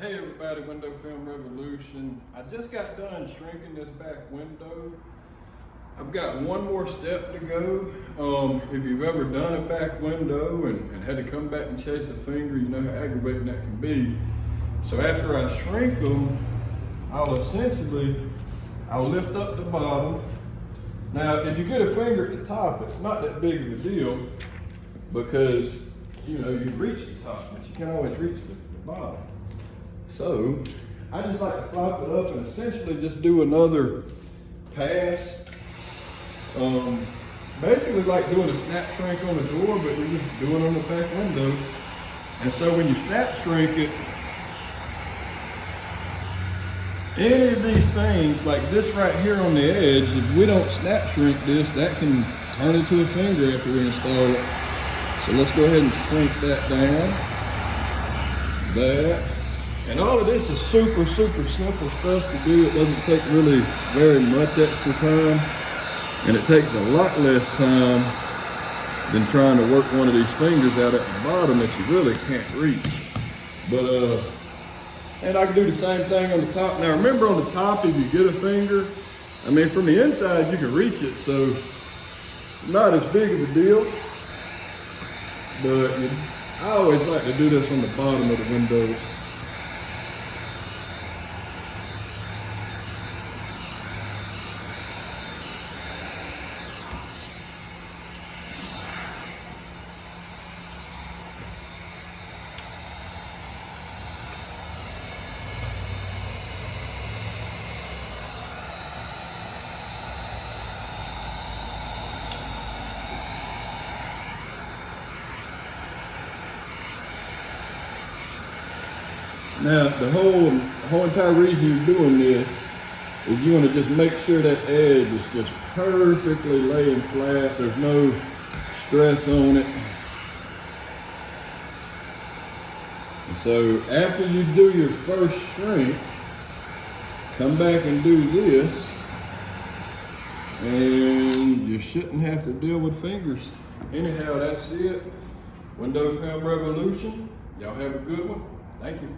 Hey everybody, Window Film Revolution. I just got done shrinking this back window. I've got one more step to go. If you've ever done a back window and had to come back and chase a finger, you know how aggravating that can be. So after I shrink them, I'll lift up the bottom. Now, if you get a finger at the top, it's not that big of a deal because, you know, you reach the top, but you can't always reach the bottom. So I just like to flop it up and essentially just do another pass. Basically like doing a snap shrink on the door, but you're just doing it on the back window. And so when you snap shrink it, any of these things, like this right here on the edge, if we don't snap shrink this, that can turn into a finger after we install it. So let's go ahead and shrink that down. That. And all of this is super simple stuff to do. It doesn't take really very much extra time. And it takes a lot less time than trying to work one of these fingers out at the bottom that you really can't reach. But, and I can do the same thing on the top. Now remember, on the top, if you get a finger, I mean, from the inside you can reach it, so not as big of a deal. But I always like to do this on the bottom of the windows. Now, the whole entire reason you're doing this is you want to just make sure that edge is just perfectly laying flat. There's no stress on it. And so after you do your first shrink, come back and do this, and you shouldn't have to deal with fingers. Anyhow, that's it. Window Film Revolution. Y'all have a good one. Thank you.